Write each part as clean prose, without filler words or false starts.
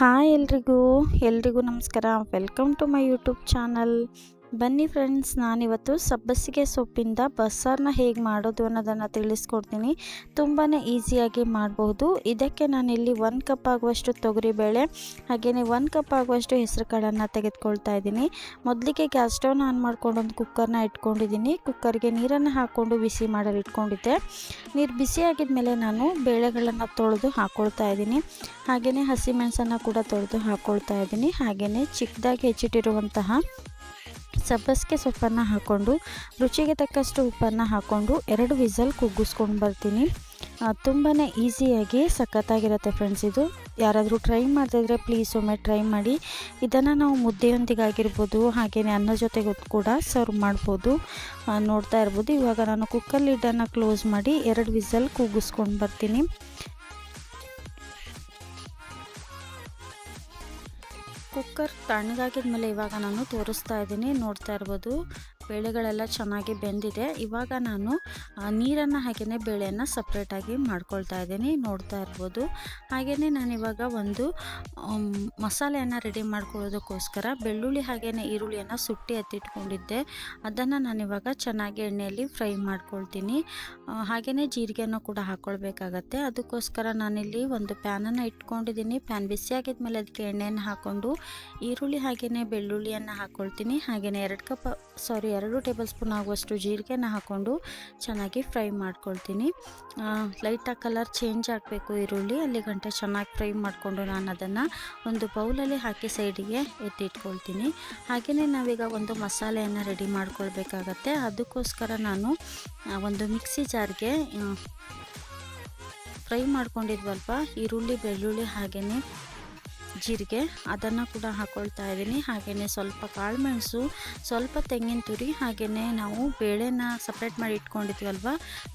Hi ಎಲ್ರಿಗೂ ನಮಸ್ಕಾರ. Welcome to my YouTube channel. ಬನ್ನಿ ಫ್ರೆಂಡ್ಸ್, ನಾನಿವತ್ತು ಸಬ್ಬಸಿಗೆ ಸೊಪ್ಪಿಂದ ಬಸ್ಸಾರನ್ನ ಹೇಗೆ ಮಾಡೋದು ಅನ್ನೋದನ್ನು ತಿಳಿಸ್ಕೊಡ್ತೀನಿ. ತುಂಬಾ ಈಸಿಯಾಗಿ ಮಾಡಬಹುದು. ಇದಕ್ಕೆ ನಾನಿಲ್ಲಿ 1 ಕಪ್ ಆಗುವಷ್ಟು ತೊಗರಿಬೇಳೆ ಹಾಗೆಯೇ 1 ಕಪ್ ಆಗುವಷ್ಟು ಹೆಸರು ಕಾಳನ್ನು ತೆಗೆದುಕೊಳ್ತಾ ಇದ್ದೀನಿ. ಮೊದಲಿಗೆ ಗ್ಯಾಸ್ ಸ್ಟವ್ನ ಆನ್ ಮಾಡ್ಕೊಂಡು ಒಂದು ಕುಕ್ಕರ್ನ ಇಟ್ಕೊಂಡಿದ್ದೀನಿ. ಕುಕ್ಕರ್ಗೆ ನೀರನ್ನು ಹಾಕ್ಕೊಂಡು ಬಿಸಿ ಮಾಡಲು ಇಟ್ಕೊಂಡಿದ್ದೆ. ನೀರು ಬಿಸಿ ಆಗಿದ್ಮೇಲೆ ನಾನು ಬೇಳೆಗಳನ್ನು ತೊಳೆದು ಹಾಕ್ಕೊಳ್ತಾ ಇದ್ದೀನಿ. ಹಾಗೆಯೇ ಹಸಿಮೆಣಸನ್ನು ಕೂಡ ತೊಳೆದು ಹಾಕ್ಕೊಳ್ತಾ ಇದ್ದೀನಿ. ಹಾಗೆಯೇ ಚಿಕ್ಕದಾಗಿ ಹೆಚ್ಚಿಟ್ಟಿರುವಂತಹ ಸಬ್ಬಸಿಗೆ ಸೊಪ್ಪನ್ನು ಹಾಕ್ಕೊಂಡು ರುಚಿಗೆ ತಕ್ಕಷ್ಟು ಉಪ್ಪನ್ನು ಹಾಕ್ಕೊಂಡು 2 ವಿಸಲ್ ಕುಗ್ಗಿಸ್ಕೊಂಡು ಬರ್ತೀನಿ. ತುಂಬಾ ಈಸಿಯಾಗಿ ಸಖತ್ತಾಗಿರುತ್ತೆ ಫ್ರೆಂಡ್ಸ್. ಇದು ಯಾರಾದರೂ ಟ್ರೈ ಮಾಡ್ತಿದ್ರೆ ಪ್ಲೀಸ್ ಒಮ್ಮೆ ಟ್ರೈ ಮಾಡಿ. ಇದನ್ನು ನಾವು ಮುದ್ದೆಯೊಂದಿಗಾಗಿರ್ಬೋದು, ಹಾಗೆಯೇ ಅನ್ನ ಜೊತೆಗೂ ಕೂಡ ಸರ್ವ್ ಮಾಡ್ಬೋದು. ನೋಡ್ತಾ ಇರ್ಬೋದು. ಇವಾಗ ನಾನು ಕುಕ್ಕರ್ ಲಿಡ್ಡನ್ನು ಕ್ಲೋಸ್ ಮಾಡಿ 2 ವಿಸಲ್ ಕೂಗಿಸ್ಕೊಂಡು ಬರ್ತೀನಿ. ಕುಕ್ಕರ್ ತಣ್ಣಗಾಗಿದ್ಮೇಲೆ ಇವಾಗ ನಾನು ತೋರಿಸ್ತಾ ಇದ್ದೀನಿ. ನೋಡ್ತಾ ಇರ್ಬೋದು, ಬೇಳೆಗಳೆಲ್ಲ ಚೆನ್ನಾಗಿ ಬೆಂದಿದೆ. ಇವಾಗ ನಾನು ನೀರನ್ನು ಹಾಗೆಯೇ ಬೇಳೆಯನ್ನು ಸಪ್ರೇಟಾಗಿ ಮಾಡ್ಕೊಳ್ತಾ ಇದ್ದೀನಿ. ನೋಡ್ತಾ ಇರ್ಬೋದು. ಹಾಗೆಯೇ ನಾನಿವಾಗ ಒಂದು ಮಸಾಲೆಯನ್ನು ರೆಡಿ ಮಾಡ್ಕೊಳ್ಳೋದಕ್ಕೋಸ್ಕರ ಬೆಳ್ಳುಳ್ಳಿ ಹಾಗೆಯೇ ಈರುಳ್ಳಿಯನ್ನು ಸುಟ್ಟಿ ಎತ್ತಿಟ್ಕೊಂಡಿದ್ದೆ. ಅದನ್ನು ನಾನಿವಾಗ ಚೆನ್ನಾಗಿ ಎಣ್ಣೆಯಲ್ಲಿ ಫ್ರೈ ಮಾಡ್ಕೊಳ್ತೀನಿ. ಹಾಗೆಯೇ ಜೀರಿಗೆಯನ್ನು ಕೂಡ ಹಾಕ್ಕೊಳ್ಬೇಕಾಗತ್ತೆ. ಅದಕ್ಕೋಸ್ಕರ ನಾನಿಲ್ಲಿ ಒಂದು ಪ್ಯಾನನ್ನು ಇಟ್ಕೊಂಡಿದ್ದೀನಿ. ಪ್ಯಾನ್ ಬಿಸಿಯಾಗಿದ್ಮೇಲೆ ಅದಕ್ಕೆ ಎಣ್ಣೆಯನ್ನು ಹಾಕ್ಕೊಂಡು ಈರುಳ್ಳಿ ಹಾಗೆಯೇ ಬೆಳ್ಳುಳ್ಳಿಯನ್ನು ಹಾಕ್ಕೊಳ್ತೀನಿ. ಹಾಗೆಯೇ 2 ಟೇಬಲ್ ಸ್ಪೂನ್ ಆಗುವಷ್ಟು ಜೀರಿಗೆನ ಹಾಕ್ಕೊಂಡು ಚೆನ್ನಾಗಿ ಫ್ರೈ ಮಾಡ್ಕೊಳ್ತೀನಿ. ಲೈಟಾಗಿ ಕಲರ್ ಚೇಂಜ್ ಆಗಬೇಕು ಈರುಳ್ಳಿ, ಅಲ್ಲಿ ಗಂಟೆ ಚೆನ್ನಾಗಿ ಫ್ರೈ ಮಾಡಿಕೊಂಡು ನಾನು ಅದನ್ನು ಒಂದು ಬೌಲಲ್ಲಿ ಹಾಕಿ ಸೈಡಿಗೆ ಎತ್ತಿಟ್ಕೊಳ್ತೀನಿ. ಹಾಗೆಯೇ ನಾವೀಗ ಒಂದು ಮಸಾಲೆಯನ್ನು ರೆಡಿ ಮಾಡ್ಕೊಳ್ಬೇಕಾಗತ್ತೆ. ಅದಕ್ಕೋಸ್ಕರ ನಾನು ಒಂದು ಮಿಕ್ಸಿ ಜಾರ್ಗೆ ಫ್ರೈ ಮಾಡ್ಕೊಂಡಿದ್ವಲ್ಪ ಈರುಳ್ಳಿ, ಬೆಳ್ಳುಳ್ಳಿ ಹಾಗೆಯೇ ಜೀರಿಗೆ, ಅದನ್ನು ಕೂಡ ಹಾಕ್ಕೊಳ್ತಾ ಇದ್ದೀನಿ. ಹಾಗೆಯೇ ಸ್ವಲ್ಪ ಕಾಳುಮೆಣಸು, ಸ್ವಲ್ಪ ತೆಂಗಿನ ತುರಿ, ಹಾಗೆಯೇ ನಾವು ಬೇಳೆನ ಸಪ್ರೇಟ್ ಮಾಡಿ ಇಟ್ಕೊಂಡಿದ್ವಲ್ವ,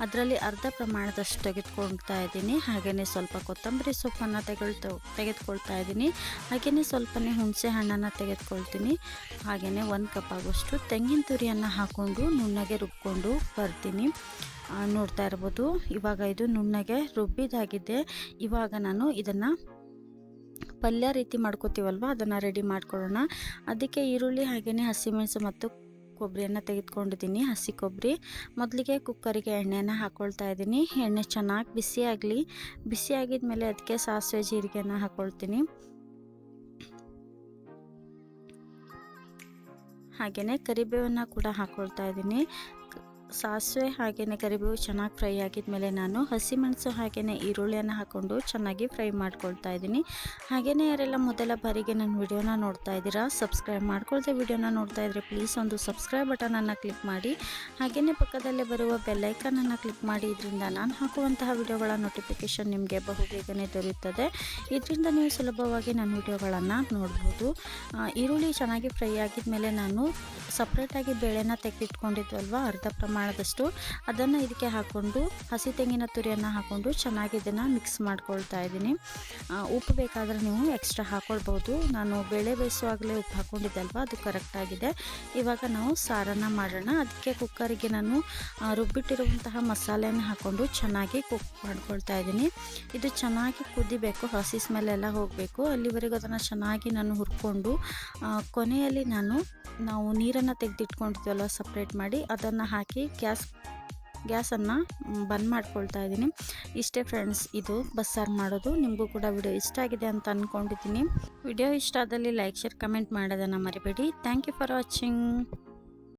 ಅದರಲ್ಲಿ ಅರ್ಧ ಪ್ರಮಾಣದಷ್ಟು ತೆಗೆದುಕೊಳ್ತಾ ಇದ್ದೀನಿ. ಹಾಗೆಯೇ ಸ್ವಲ್ಪ ಕೊತ್ತಂಬರಿ ಸೊಪ್ಪನ್ನು ತೆಗೆದುಕೊಳ್ತಾ ಇದ್ದೀನಿ. ಹಾಗೆಯೇ ಸ್ವಲ್ಪನೇ ಹುಣಸೆ ಹಣ್ಣನ್ನು ತೆಗೆದುಕೊಳ್ತೀನಿ. ಹಾಗೆಯೇ 1 ಕಪ್ ಆಗುವಷ್ಟು ತೆಂಗಿನ ತುರಿಯನ್ನು ಹಾಕ್ಕೊಂಡು ನುಣ್ಣಗೆ ರುಬ್ಕೊಂಡು ಬರ್ತೀನಿ. ನೋಡ್ತಾ ಇರ್ಬೋದು, ಇವಾಗ ಇದು ನುಣ್ಣಗೆ ರುಬ್ಬಿದಾಗಿದೆ. ಇವಾಗ ನಾನು ಇದನ್ನು ಪಲ್ಯ ರೀತಿ ಮಾಡ್ಕೋತೀವಲ್ವ, ಅದನ್ನು ರೆಡಿ ಮಾಡ್ಕೊಳ್ಳೋಣ. ಅದಕ್ಕೆ ಈರುಳ್ಳಿ ಹಾಗೆಯೇ ಹಸಿಮೆಣಸು ಮತ್ತು ಕೊಬ್ಬರಿಯನ್ನು ತೆಗೆದುಕೊಂಡಿದ್ದೀನಿ. ಹಸಿ ಕೊಬ್ಬರಿ. ಮೊದಲಿಗೆ ಕುಕ್ಕರಿಗೆ ಎಣ್ಣೆಯನ್ನು ಹಾಕ್ಕೊಳ್ತಾ ಇದ್ದೀನಿ. ಎಣ್ಣೆ ಚೆನ್ನಾಗಿ ಬಿಸಿ ಆಗಿದ್ಮೇಲೆ ಅದಕ್ಕೆ ಸಾಸಿವೆ ಜೀರಿಗೆಯನ್ನು ಹಾಕ್ಕೊಳ್ತೀನಿ. ಹಾಗೆಯೇ ಕರಿಬೇವನ್ನು ಕೂಡ ಹಾಕ್ಕೊಳ್ತಾ ಇದ್ದೀನಿ. ಸಾಸಿವೆ ಹಾಗೆಯೇ ಕರಿಬೇವು ಚೆನ್ನಾಗಿ ಫ್ರೈ ಆಗಿದ್ಮೇಲೆ ನಾನು ಹಸಿಮೆಣಸು ಹಾಗೆಯೇ ಈರುಳ್ಳಿಯನ್ನು ಹಾಕ್ಕೊಂಡು ಚೆನ್ನಾಗಿ ಫ್ರೈ ಮಾಡ್ಕೊಳ್ತಾ ಇದ್ದೀನಿ. ಹಾಗೆಯೇ ಯಾರೆಲ್ಲ ಮೊದಲ ಬಾರಿಗೆ ನನ್ನ ವಿಡಿಯೋನ ನೋಡ್ತಾ ಇದ್ದೀರಾ, ಸಬ್ಸ್ಕ್ರೈಬ್ ಮಾಡ್ಕೊಳ್ದೆ ವಿಡಿಯೋನ ನೋಡ್ತಾ ಇದ್ದರೆ ಪ್ಲೀಸ್ ಒಂದು ಸಬ್ಸ್ಕ್ರೈಬ್ ಬಟನನ್ನು ಕ್ಲಿಕ್ ಮಾಡಿ. ಹಾಗೆಯೇ ಪಕ್ಕದಲ್ಲೇ ಬರುವ ಬೆಲ್ಲೈಕನನ್ನು ಕ್ಲಿಕ್ ಮಾಡಿ. ಇದರಿಂದ ನಾನು ಹಾಕುವಂತಹ ವಿಡಿಯೋಗಳ ನೋಟಿಫಿಕೇಷನ್ ನಿಮಗೆ ಬಹುಬೇಗನೆ ದೊರೆಯುತ್ತದೆ. ಇದರಿಂದ ನೀವು ಸುಲಭವಾಗಿ ನನ್ನ ವಿಡಿಯೋಗಳನ್ನು ನೋಡ್ಬೋದು. ಈರುಳ್ಳಿ ಚೆನ್ನಾಗಿ ಫ್ರೈ ಆಗಿದ್ಮೇಲೆ ನಾನು ಸಪ್ರೇಟಾಗಿ ಬೇಳೆನ ತೆಗೆದಿಟ್ಕೊಂಡಿದ್ವಲ್ವ ಅರ್ಧ ಪ್ರಮಾಣದಷ್ಟು, ಅದನ್ನು ಇದಕ್ಕೆ ಹಾಕ್ಕೊಂಡು ಹಸಿ ತೆಂಗಿನ ತುರಿಯನ್ನು ಹಾಕ್ಕೊಂಡು ಚೆನ್ನಾಗಿ ಇದನ್ನು ಮಿಕ್ಸ್ ಮಾಡ್ಕೊಳ್ತಾ ಇದ್ದೀನಿ. ಉಪ್ಪು ಬೇಕಾದರೆ ನೀವು ಎಕ್ಸ್ಟ್ರಾ ಹಾಕ್ಕೊಳ್ಬೋದು. ನಾನು ಬೇಳೆ ಬೇಯಿಸುವಾಗಲೇ ಉಪ್ಪು ಹಾಕ್ಕೊಂಡಿದ್ದಲ್ವ, ಅದು ಕರೆಕ್ಟಾಗಿದೆ. ಇವಾಗ ನಾವು ಸಾರನ್ನು ಮಾಡೋಣ. ಅದಕ್ಕೆ ಕುಕ್ಕರಿಗೆ ನಾನು ರುಬ್ಬಿಟ್ಟಿರುವಂತಹ ಮಸಾಲೆಯನ್ನು ಹಾಕ್ಕೊಂಡು ಚೆನ್ನಾಗಿ ಕುಕ್ ಮಾಡ್ಕೊಳ್ತಾ ಇದ್ದೀನಿ. ಇದು ಚೆನ್ನಾಗಿ ಕುದಿಬೇಕು, ಹಸಿ ಸ್ಮೆಲ್ ಎಲ್ಲ ಹೋಗಬೇಕು. ಅಲ್ಲಿವರೆಗೂ ಅದನ್ನು ಚೆನ್ನಾಗಿ ನಾನು ಹುರ್ಕೊಂಡು ಕೊನೆಯಲ್ಲಿ ನಾವು ನೀರನ್ನು ತೆಗೆದಿಟ್ಕೊಂಡಿದ್ವಲ್ಲ ಸಪ್ರೇಟ್ ಮಾಡಿ, ಅದನ್ನು ಹಾಕಿ ಗ್ಯಾಸನ್ನು ಬಂದ್ ಮಾಡ್ಕೊಳ್ತಾ ಇದ್ದೀನಿ. ಇಷ್ಟೇ ಫ್ರೆಂಡ್ಸ್, ಇದು ಬಸ್ಸಾರು ಮಾಡೋದು. ನಿಮಗೂ ಕೂಡ ವಿಡಿಯೋ ಇಷ್ಟ ಆಗಿದೆ ಅಂತ ಅಂದ್ಕೊಂಡಿದ್ದೀನಿ. ವಿಡಿಯೋ ಇಷ್ಟ ಆದಲ್ಲಿ ಲೈಕ್, ಶೇರ್, ಕಮೆಂಟ್ ಮಾಡೋದನ್ನು ಮರಿಬೇಡಿ. Thank you for watching.